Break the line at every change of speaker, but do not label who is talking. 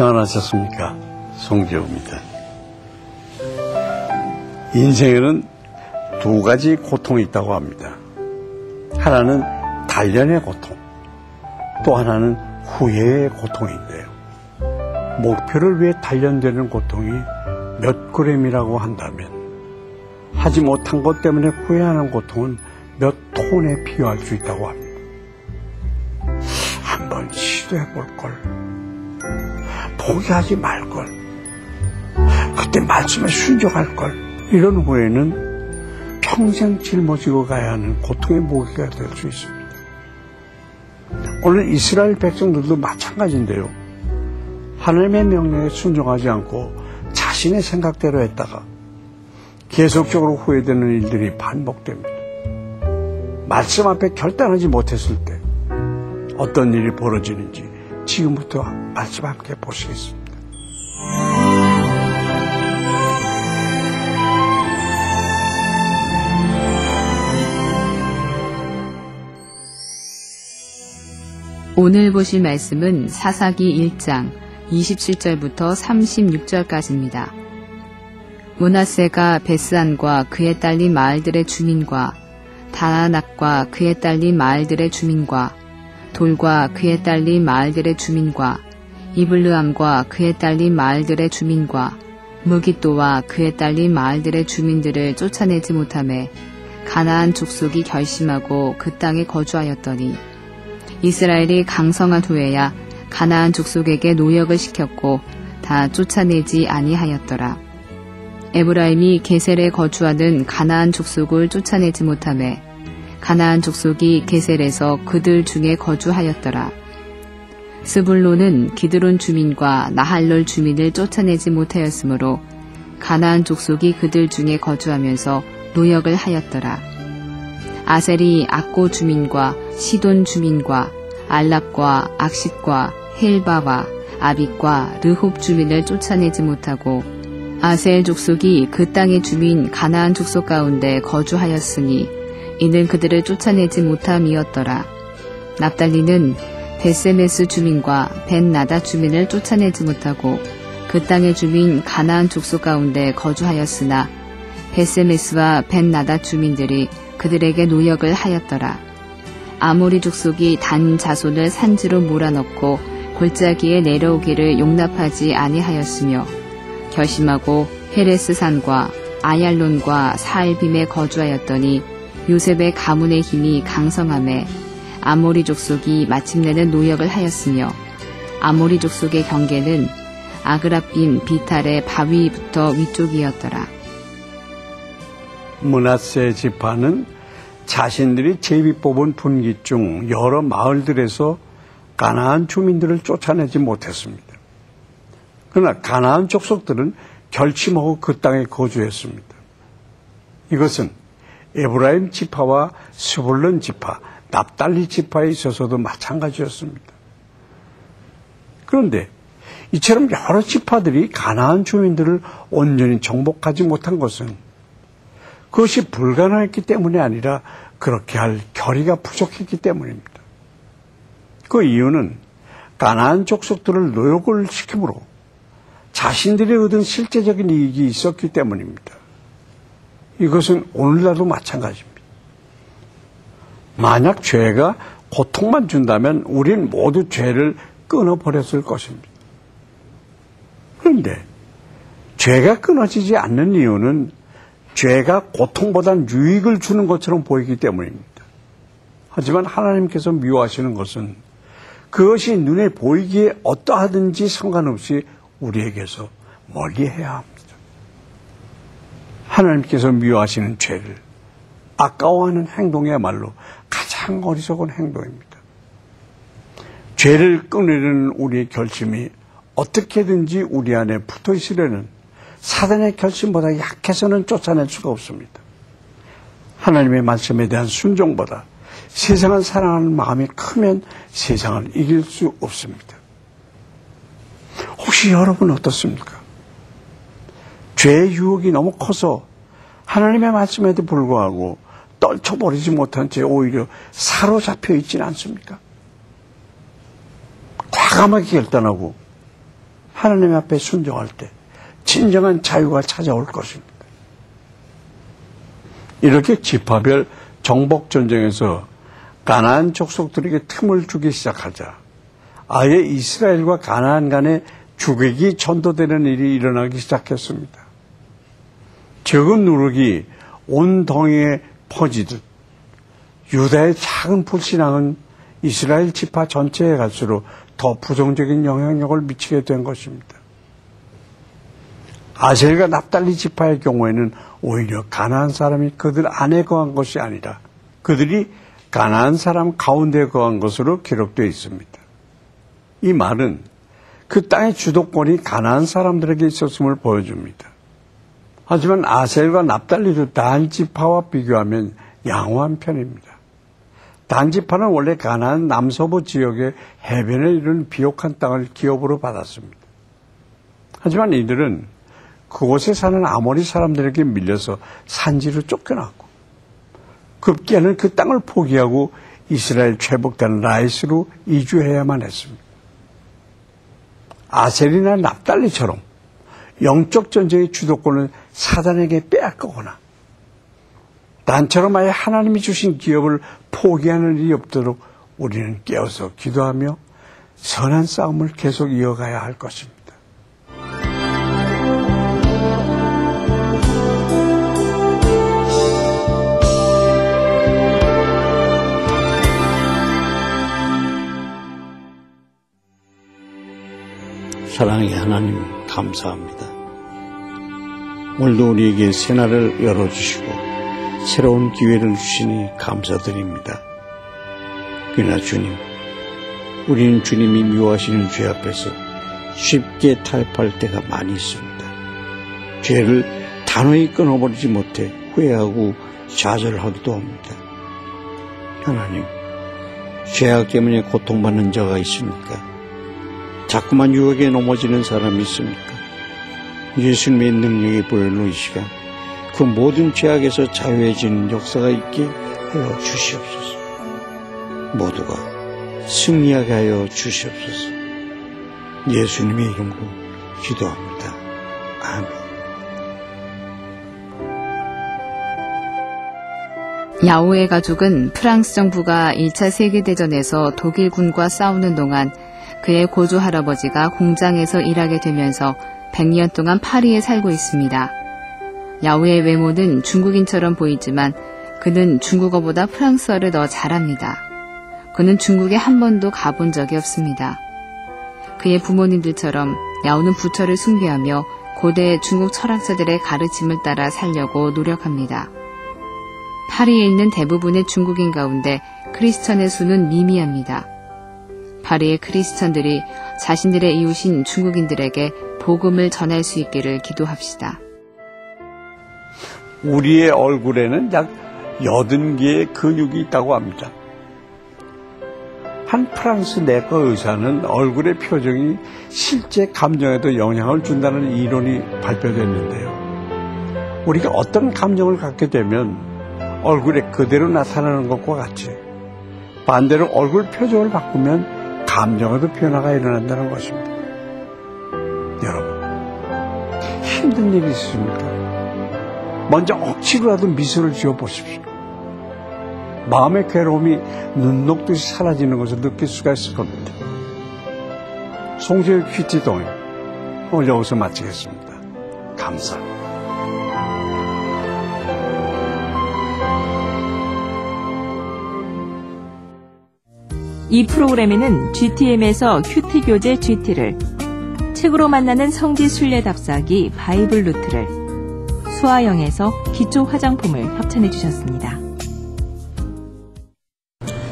평안하셨습니까? 송재호입니다. 인생에는 두 가지 고통이 있다고 합니다. 하나는 단련의 고통, 또 하나는 후회의 고통인데요. 목표를 위해 단련되는 고통이 몇 그램이라고 한다면 하지 못한 것 때문에 후회하는 고통은 몇 톤에 비유할 수 있다고 합니다. 한번 시도해 볼 걸, 포기하지 말 걸, 그때 말씀에 순종할 걸, 이런 후회는 평생 짊어지고 가야 하는 고통의 무게가 될 수 있습니다. 오늘 이스라엘 백성들도 마찬가지인데요. 하나님의 명령에 순종하지 않고 자신의 생각대로 했다가 계속적으로 후회되는 일들이 반복됩니다. 말씀 앞에 결단하지 못했을 때 어떤 일이 벌어지는지 지금부터 말씀 함께 보시겠습니다.
오늘 보실 말씀은 사사기 1장 27절부터 36절까지입니다. 므낫세가 베스안과 그에 딸린 마을들의 주민과 다나낙과 그에 딸린 마을들의 주민과 돌과 그에 딸린 마을들의 주민과 이블르암과 그에 딸린 마을들의 주민과 무깃도와 그에 딸린 마을들의 주민들을 쫓아내지 못하매 가나안 족속이 결심하고 그 땅에 거주하였더니 이스라엘이 강성한 후에야 가나안 족속에게 노역을 시켰고 다 쫓아내지 아니하였더라. 에브라임이 게셀에 거주하는 가나안 족속을 쫓아내지 못하매 가나안 족속이 게셀에서 그들 중에 거주하였더라. 스불론은 기드론 주민과 나할롤 주민을 쫓아내지 못하였으므로 가나안 족속이 그들 중에 거주하면서 노역을 하였더라. 아셀이 악고 주민과 시돈 주민과 알랍과 악싯과 헬바와 아빅과 르홉 주민을 쫓아내지 못하고 아셀 족속이 그 땅의 주민 가나안 족속 가운데 거주하였으니 이는 그들을 쫓아내지 못함이었더라. 납달리는 베세메스 주민과 벤나다 주민을 쫓아내지 못하고 그 땅의 주민 가나안 족속 가운데 거주하였으나 베세메스와 벤나다 주민들이 그들에게 노역을 하였더라. 아모리 족속이 단 자손을 산지로 몰아넣고 골짜기에 내려오기를 용납하지 아니하였으며 결심하고 헤레스 산과 아얄론과 사알빔에 거주하였더니 요셉의 가문의 힘이 강성하매 아모리 족속이 마침내는 노역을 하였으며 아모리 족속의 경계는 아그라빔 비탈의 바위부터 위쪽이었더라.
므낫세 지파는 자신들이 제비 뽑은 분기 중 여러 마을들에서 가나안 주민들을 쫓아내지 못했습니다. 그러나 가나안 족속들은 결심하고 그 땅에 거주했습니다. 이것은 에브라임 지파와 스불론 지파, 납달리 지파에 있어서도 마찬가지였습니다. 그런데 이처럼 여러 지파들이 가나안 주민들을 온전히 정복하지 못한 것은 그것이 불가능했기 때문이 아니라 그렇게 할 결의가 부족했기 때문입니다. 그 이유는 가나안 족속들을 노역을 시킴으로 자신들이 얻은 실제적인 이익이 있었기 때문입니다. 이것은 오늘날도 마찬가지입니다. 만약 죄가 고통만 준다면 우린 모두 죄를 끊어버렸을 것입니다. 그런데 죄가 끊어지지 않는 이유는 죄가 고통보다는 유익을 주는 것처럼 보이기 때문입니다. 하지만 하나님께서 미워하시는 것은 그것이 눈에 보이기에 어떠하든지 상관없이 우리에게서 멀리해야 합니다. 하나님께서 미워하시는 죄를 아까워하는 행동이야말로 가장 어리석은 행동입니다. 죄를 끊으려는 우리의 결심이 어떻게든지 우리 안에 붙어 있으려는 사단의 결심보다 약해서는 쫓아낼 수가 없습니다. 하나님의 말씀에 대한 순종보다 세상을 사랑하는 마음이 크면 세상을 이길 수 없습니다. 혹시 여러분 어떻습니까? 죄의 유혹이 너무 커서 하나님의 말씀에도 불구하고 떨쳐버리지 못한 채 오히려 사로잡혀 있지는 않습니까? 과감하게 결단하고 하나님 앞에 순종할 때 진정한 자유가 찾아올 것입니다. 이렇게 지파별 정복전쟁에서 가나안 족속들에게 틈을 주기 시작하자 아예 이스라엘과 가나안 간의 주객이 전도되는 일이 일어나기 시작했습니다. 적은 누룩이 온 동해에 퍼지듯 유다의 작은 불신앙은 이스라엘 지파 전체에 갈수록 더 부정적인 영향력을 미치게 된 것입니다. 아셀과 납달리 지파의 경우에는 오히려 가나안 사람이 그들 안에 거한 것이 아니라 그들이 가나안 사람 가운데 거한 것으로 기록되어 있습니다. 이 말은 그 땅의 주도권이 가나안 사람들에게 있었음을 보여줍니다. 하지만 아셀과 납달리도 단 지파와 비교하면 양호한 편입니다. 단 지파는 원래 가나안 남서부 지역의 해변에 이르는 비옥한 땅을 기업으로 받았습니다. 하지만 이들은 그곳에 사는 아모리 사람들에게 밀려서 산지로 쫓겨났고 급기야는 그 땅을 포기하고 이스라엘 최북단 라이스로 이주해야만 했습니다. 아셀이나 납달리처럼 영적 전쟁의 주도권을 사단에게 빼앗거나 단처럼 아예 하나님이 주신 기업을 포기하는 일이 없도록 우리는 깨어서 기도하며 선한 싸움을 계속 이어가야 할 것입니다.
사랑의 하나님 감사합니다. 오늘도 우리에게 새날을 열어주시고 새로운 기회를 주시니 감사드립니다. 그러나 주님, 우리는 주님이 미워하시는 죄 앞에서 쉽게 타협할 때가 많이 있습니다. 죄를 단호히 끊어버리지 못해 후회하고 좌절하기도 합니다. 하나님, 죄악 때문에 고통받는 자가 있습니까? 자꾸만 유혹에 넘어지는 사람이 있습니까? 예수님의 능력이 보여주는 이 시간, 그 모든 죄악에서 자유해지는 역사가 있게 하여 주시옵소서. 모두가 승리하게 하여 주시옵소서. 예수님의 이름으로 기도합니다. 아멘.
야오의 가족은 프랑스 정부가 1차 세계대전에서 독일군과 싸우는 동안 그의 고조 할아버지가 공장에서 일하게 되면서 100년 동안 파리에 살고 있습니다. 야오의 외모는 중국인처럼 보이지만 그는 중국어보다 프랑스어를 더 잘합니다. 그는 중국에 한 번도 가본 적이 없습니다. 그의 부모님들처럼 야오는 부처를 숭배하며 고대 중국 철학자들의 가르침을 따라 살려고 노력합니다. 파리에 있는 대부분의 중국인 가운데 크리스천의 수는 미미합니다. 파리의 크리스천들이 자신들의 이웃인 중국인들에게 복음을 전할 수 있기를 기도합시다.
우리의 얼굴에는 약 80개의 근육이 있다고 합니다. 한 프랑스 내과 의사는 얼굴의 표정이 실제 감정에도 영향을 준다는 이론이 발표됐는데요. 우리가 어떤 감정을 갖게 되면 얼굴에 그대로 나타나는 것과 같이 반대로 얼굴 표정을 바꾸면 감정에도 변화가 일어난다는 것입니다. 여러분, 힘든 일이 있습니까? 먼저 억지로라도 미소를 지어보십시오. 마음의 괴로움이 눈 녹듯이 사라지는 것을 느낄 수가 있을 겁니다. 송지의 큐티 동행, 오늘 여기서 마치겠습니다. 감사합니다.
이 프로그램에는 GTM에서 큐티 교재 GT를, 책으로 만나는 성지 순례 답사기 바이블 루트를, 수아영에서 기초 화장품을 협찬해 주셨습니다.